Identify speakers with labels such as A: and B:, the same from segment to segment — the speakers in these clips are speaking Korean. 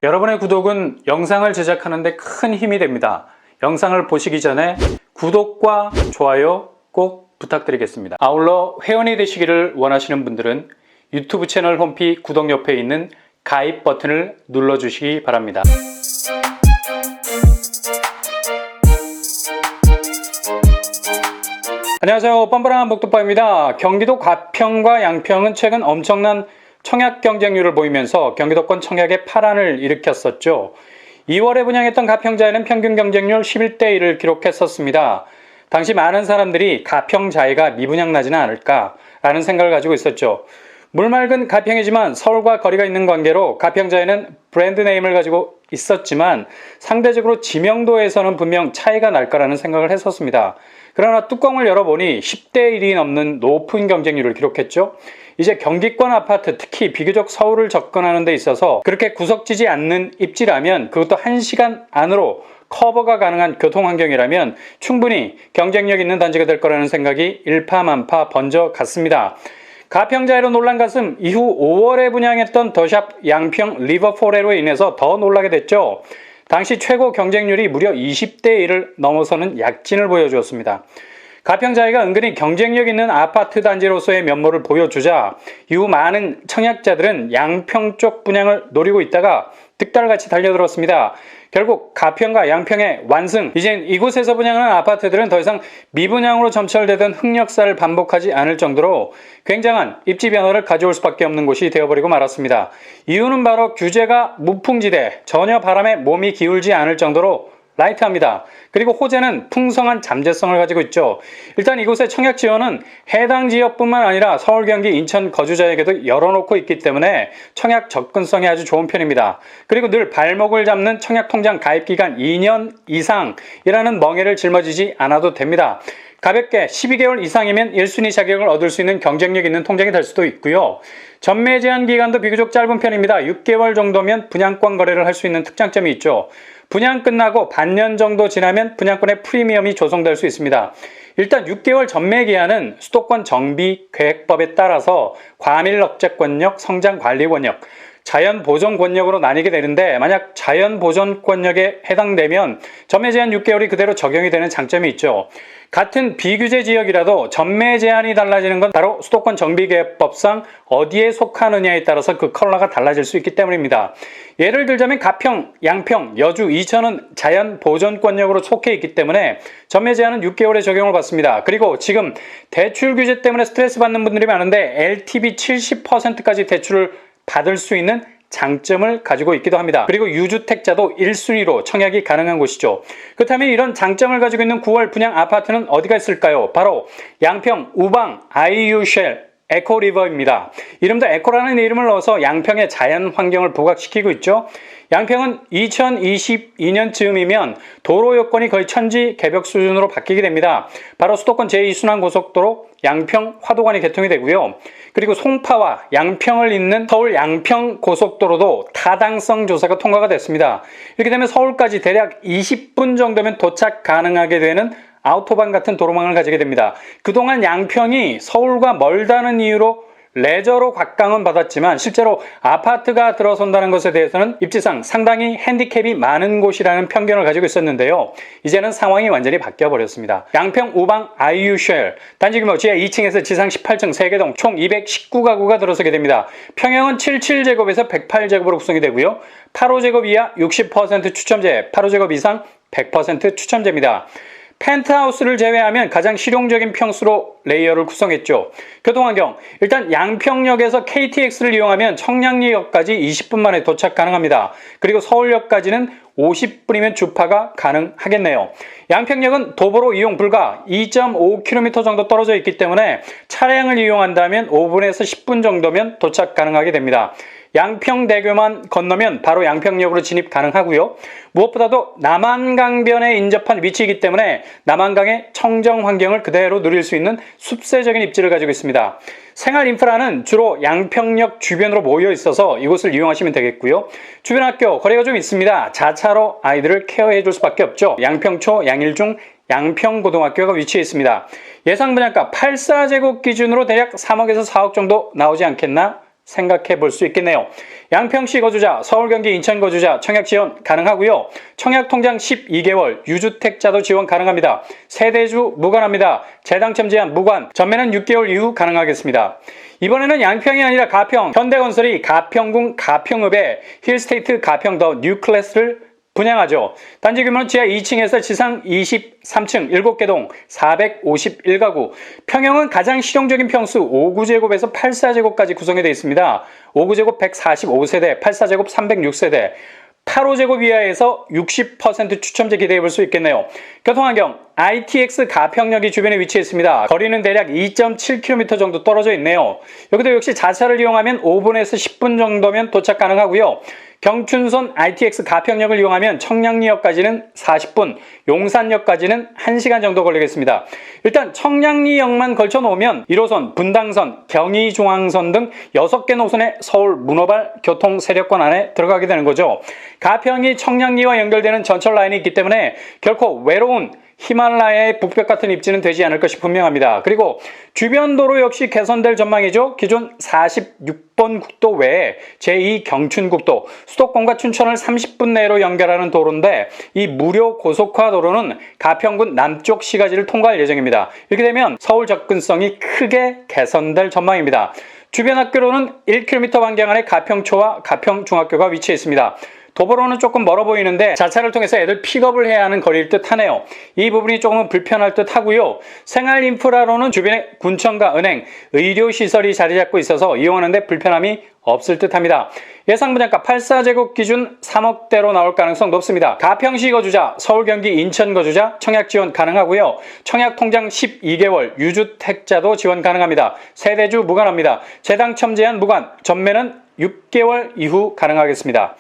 A: 여러분의 구독은 영상을 제작하는 데 큰 힘이 됩니다. 영상을 보시기 전에 구독과 좋아요 꼭 부탁드리겠습니다. 아울러 회원이 되시기를 원하시는 분들은 유튜브 채널 홈피 구독 옆에 있는 가입 버튼을 눌러주시기 바랍니다. 안녕하세요. 뻔뻔한 복도빠입니다. 경기도 가평과 양평은 최근 엄청난 청약 경쟁률을 보이면서 경기도권 청약의 파란을 일으켰었죠. 2월에 분양했던 가평자에는 평균 경쟁률 11대 1을 기록했었습니다. 당시 많은 사람들이 가평자해가 미분양 나지는 않을까라는 생각을 가지고 있었죠. 물맑은 가평이지만 서울과 거리가 있는 관계로 가평자해는 브랜드 네임을 가지고 있었지만 상대적으로 지명도에서는 분명 차이가 날 거라는 생각을 했었습니다. 그러나 뚜껑을 열어보니 10대 1이 넘는 높은 경쟁률을 기록했죠. 이제 경기권 아파트, 특히 비교적 서울을 접근하는 데 있어서 그렇게 구석지지 않는 입지라면, 그것도 1시간 안으로 커버가 가능한 교통환경이라면 충분히 경쟁력 있는 단지가 될 거라는 생각이 일파만파 번져갔습니다. 가평자해로 놀란 가슴, 이후 5월에 분양했던 더샵 양평 리버포레로 인해서 더 놀라게 됐죠. 당시 최고 경쟁률이 무려 20대 1을 넘어서는 약진을 보여주었습니다. 가평자해가 은근히 경쟁력 있는 아파트 단지로서의 면모를 보여주자 이후 많은 청약자들은 양평 쪽 분양을 노리고 있다가 득달같이 달려들었습니다. 결국 가평과 양평의 완승, 이젠 이곳에서 분양하는 아파트들은 더 이상 미분양으로 점철되던 흑역사를 반복하지 않을 정도로 굉장한 입지 변화를 가져올 수밖에 없는 곳이 되어버리고 말았습니다. 이유는 바로 규제가 무풍지대, 전혀 바람에 몸이 기울지 않을 정도로 라이트합니다. 그리고 호재는 풍성한 잠재성을 가지고 있죠. 일단 이곳의 청약 지원은 해당 지역뿐만 아니라 서울, 경기, 인천 거주자에게도 열어놓고 있기 때문에 청약 접근성이 아주 좋은 편입니다. 그리고 늘 발목을 잡는 청약 통장 가입 기간 2년 이상이라는 멍에를 짊어지지 않아도 됩니다. 가볍게 12개월 이상이면 1순위 자격을 얻을 수 있는 경쟁력 있는 통장이 될 수도 있고요. 전매 제한 기간도 비교적 짧은 편입니다. 6개월 정도면 분양권 거래를 할 수 있는 특장점이 있죠. 분양 끝나고 반년 정도 지나면 분양권의 프리미엄이 조성될 수 있습니다. 일단 6개월 전매 기한은 수도권 정비 계획법에 따라서 과밀 억제 권역, 성장 관리 권역, 자연 보존 권역으로 나뉘게 되는데, 만약 자연 보존 권역에 해당되면 전매 제한 6개월이 그대로 적용이 되는 장점이 있죠. 같은 비규제 지역이라도 전매 제한이 달라지는 건 바로 수도권 정비계획법상 어디에 속하느냐에 따라서 그 컬러가 달라질 수 있기 때문입니다. 예를 들자면 가평, 양평, 여주, 이천은 자연 보존 권역으로 속해 있기 때문에 전매 제한은 6개월의 적용을 받습니다. 그리고 지금 대출 규제 때문에 스트레스 받는 분들이 많은데 LTV 70%까지 대출을 받을 수 있는 장점을 가지고 있기도 합니다. 그리고 유주택자도 1순위로 청약이 가능한 곳이죠. 그렇다면 이런 장점을 가지고 있는 9월 분양 아파트는 어디가 있을까요? 바로 양평 우방 아이유쉘 에코리버입니다. 이름도 에코라는 이름을 넣어서 양평의 자연 환경을 부각시키고 있죠. 양평은 2022년쯤이면 도로 여건이 거의 천지 개벽 수준으로 바뀌게 됩니다. 바로 수도권 제2순환 고속도로 양평 화도관이 개통이 되고요. 그리고 송파와 양평을 잇는 서울 양평 고속도로도 타당성 조사가 통과가 됐습니다. 이렇게 되면 서울까지 대략 20분 정도면 도착 가능하게 되는 아우토반 같은 도로망을 가지게 됩니다. 그동안 양평이 서울과 멀다는 이유로 레저로 각광은 받았지만 실제로 아파트가 들어선다는 것에 대해서는 입지상 상당히 핸디캡이 많은 곳이라는 편견을 가지고 있었는데요. 이제는 상황이 완전히 바뀌어버렸습니다. 양평 우방 아이유쉘 단지 규모 지하 2층에서 지상 18층 3개동 총 219가구가 들어서게 됩니다. 평형은 77제곱에서 108제곱으로 구성이 되고요. 8호제곱 이하 60% 추첨제, 8호제곱 이상 100% 추첨제입니다. 펜트하우스를 제외하면 가장 실용적인 평수로 레이어를 구성했죠. 교통환경, 일단 양평역에서 KTX를 이용하면 청량리역까지 20분 만에 도착 가능합니다. 그리고 서울역까지는 50분이면 주파가 가능하겠네요. 양평역은 도보로 이용 불가, 2.5km 정도 떨어져 있기 때문에 차량을 이용한다면 5분에서 10분 정도면 도착 가능하게 됩니다. 양평대교만 건너면 바로 양평역으로 진입 가능하고요. 무엇보다도 남한강변에 인접한 위치이기 때문에 남한강의 청정 환경을 그대로 누릴 수 있는 숲세적인 입지를 가지고 있습니다. 생활 인프라는 주로 양평역 주변으로 모여 있어서 이곳을 이용하시면 되겠고요. 주변 학교, 거리가 좀 있습니다. 자차로 아이들을 케어해 줄 수밖에 없죠. 양평초, 양일중, 양평고등학교가 위치해 있습니다. 예상 분양가 84제곱 기준으로 대략 3억에서 4억 정도 나오지 않겠나 생각해 볼 수 있겠네요. 양평시 거주자, 서울, 경기, 인천 거주자 청약 지원 가능하고요. 청약 통장 12개월, 유주택자도 지원 가능합니다. 세대주 무관합니다. 재당첨 제한 무관, 전매는 6개월 이후 가능하겠습니다. 이번에는 양평이 아니라 가평, 현대건설이 가평군 가평읍에 힐스테이트 가평 더 뉴클래스를 분양하죠. 단지 규모는 지하 2층에서 지상 23층 7개 동 451가구. 평형은 가장 실용적인 평수 5구제곱에서 8사제곱까지 구성이 되어 있습니다. 5구제곱 145세대, 8사제곱 306세대. 8호제곱 이하에서 60% 추첨제 기대해 볼 수 있겠네요. 교통환경, ITX 가평역이 주변에 위치해 있습니다. 거리는 대략 2.7km 정도 떨어져 있네요. 여기도 역시 자차를 이용하면 5분에서 10분 정도면 도착 가능하고요. 경춘선 ITX 가평역을 이용하면 청량리역까지는 40분, 용산역까지는 1시간 정도 걸리겠습니다. 일단 청량리역만 걸쳐 놓으면 1호선, 분당선, 경의중앙선 등 6개 노선의 서울 문어발 교통 세력권 안에 들어가게 되는 거죠. 가평이 청량리와 연결되는 전철 라인이 있기 때문에 결코 외로운 히말라야의 북벽 같은 입지는 되지 않을 것이 분명합니다. 그리고 주변 도로 역시 개선될 전망이죠. 기존 46번 국도 외에 제2경춘국도, 수도권과 춘천을 30분 내로 연결하는 도로인데 이 무료 고속화 도로는 가평군 남쪽 시가지를 통과할 예정입니다. 이렇게 되면 서울 접근성이 크게 개선될 전망입니다. 주변 학교로는 1km 반경 안에 가평초와 가평중학교가 위치해 있습니다. 도보로는 조금 멀어 보이는데 자차를 통해서 애들 픽업을 해야 하는 거리일 듯 하네요. 이 부분이 조금은 불편할 듯 하고요. 생활 인프라로는 주변에 군청과 은행, 의료시설이 자리 잡고 있어서 이용하는데 불편함이 없을 듯 합니다. 예상 분양가 8사제곱 기준 3억대로 나올 가능성 높습니다. 가평시 거주자, 서울, 경기, 인천 거주자 청약 지원 가능하고요. 청약 통장 12개월, 유주택자도 지원 가능합니다. 세대주 무관합니다. 재당첨 제한 무관, 전매는 6개월 이후 가능하겠습니다.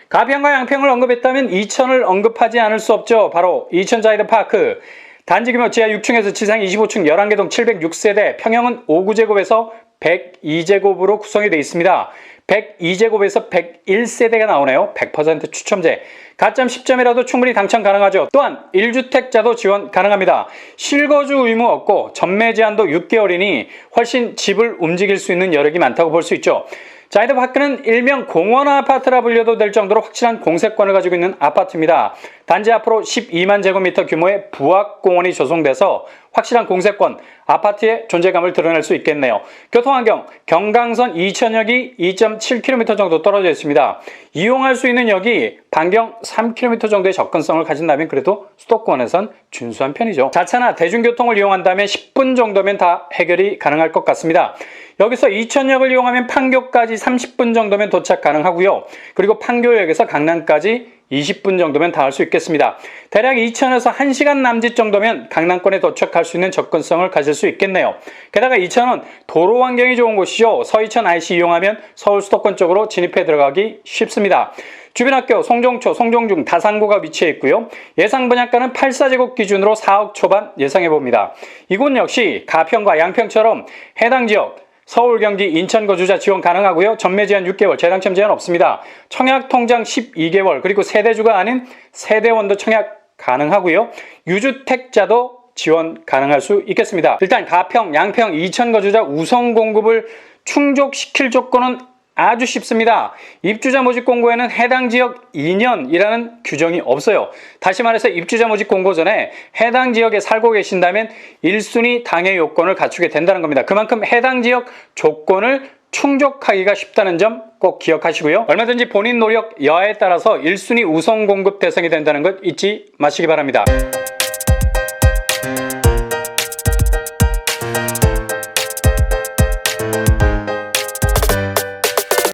A: 가평과 양평을 언급했다면 이천을 언급하지 않을 수 없죠. 바로 이천 자이드파크. 단지 규모 지하 6층에서 지상 25층 11개 동 706세대, 평형은 5구제곱에서 102제곱으로 구성이 되어 있습니다. 102제곱에서 101세대가 나오네요. 100% 추첨제. 가점 10점이라도 충분히 당첨 가능하죠. 또한 1주택자도 지원 가능합니다. 실거주 의무 없고 전매 제한도 6개월이니 훨씬 집을 움직일 수 있는 여력이 많다고 볼 수 있죠. 자이드파크는 일명 공원 아파트라 불려도 될 정도로 확실한 공세권을 가지고 있는 아파트입니다. 단지 앞으로 12만 제곱미터 규모의 부학공원이 조성돼서 확실한 공세권, 아파트의 존재감을 드러낼 수 있겠네요. 교통환경, 경강선 이천역이 2.7km 정도 떨어져 있습니다. 이용할 수 있는 역이 반경 3km 정도의 접근성을 가진다면 그래도 수도권에선 준수한 편이죠. 자차나 대중교통을 이용한다면 10분 정도면 다 해결이 가능할 것 같습니다. 여기서 이천역을 이용하면 판교까지 30분 정도면 도착 가능하고요. 그리고 판교역에서 강남까지 20분 정도면 닿을 수 있겠습니다. 대략 이천에서 1시간 남짓 정도면 강남권에 도착할 수 있는 접근성을 가질 수 있겠네요. 게다가 이천은 도로 환경이 좋은 곳이죠. 서이천 IC 이용하면 서울 수도권 쪽으로 진입해 들어가기 쉽습니다. 주변 학교 송정초, 송정중, 다산고가 위치해 있고요. 예상 분양가는 8사제곱 기준으로 4억 초반 예상해 봅니다. 이곳 역시 가평과 양평처럼 해당 지역 서울, 경기, 인천 거주자 지원 가능하고요. 전매 제한 6개월, 재당첨 제한 없습니다. 청약 통장 12개월, 그리고 세대주가 아닌 세대원도 청약 가능하고요. 유주택자도 지원 가능할 수 있겠습니다. 일단 가평, 양평, 인천 거주자 우선 공급을 충족시킬 조건은 아주 쉽습니다. 입주자 모집 공고에는 해당 지역 2년이라는 규정이 없어요. 다시 말해서 입주자 모집 공고 전에 해당 지역에 살고 계신다면 1순위 당해 요건을 갖추게 된다는 겁니다. 그만큼 해당 지역 조건을 충족하기가 쉽다는 점 꼭 기억하시고요. 얼마든지 본인 노력 여하에 따라서 1순위 우선 공급 대상이 된다는 것 잊지 마시기 바랍니다.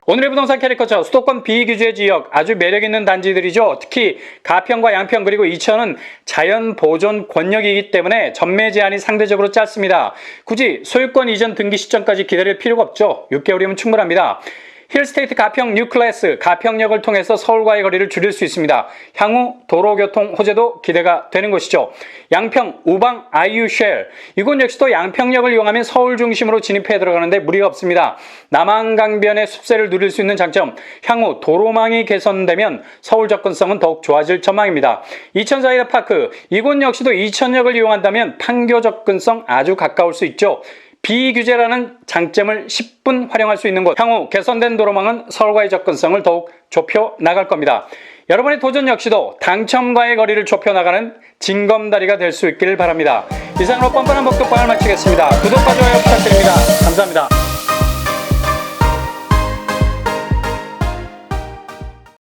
A: 오늘의 부동산 캐리커처, 수도권 비규제 지역 아주 매력있는 단지들이죠. 특히 가평과 양평 그리고 이천은 자연 보존 권역이기 때문에 전매 제한이 상대적으로 짧습니다. 굳이 소유권 이전 등기 시점까지 기다릴 필요가 없죠. 6개월이면 충분합니다. 힐스테이트 가평 뉴클래스, 가평역을 통해서 서울과의 거리를 줄일 수 있습니다. 향후 도로교통 호재도 기대가 되는 것이죠. 양평 우방 아이유쉘, 이곳 역시도 양평역을 이용하면 서울 중심으로 진입해 들어가는데 무리가 없습니다. 남한강변의 숲세를 누릴 수 있는 장점, 향후 도로망이 개선되면 서울 접근성은 더욱 좋아질 전망입니다. 이천 자이드파크, 이곳 역시도 이천역을 이용한다면 판교 접근성 아주 가까울 수 있죠. 비규제라는 장점을 10분 활용할 수 있는 곳. 향후 개선된 도로망은 서울과의 접근성을 더욱 좁혀 나갈 겁니다. 여러분의 도전 역시도 당첨과의 거리를 좁혀 나가는 징검다리가 될 수 있기를 바랍니다. 이상으로 뻔뻔한 복덕방을 마치겠습니다. 구독과 좋아요 부탁드립니다. 감사합니다.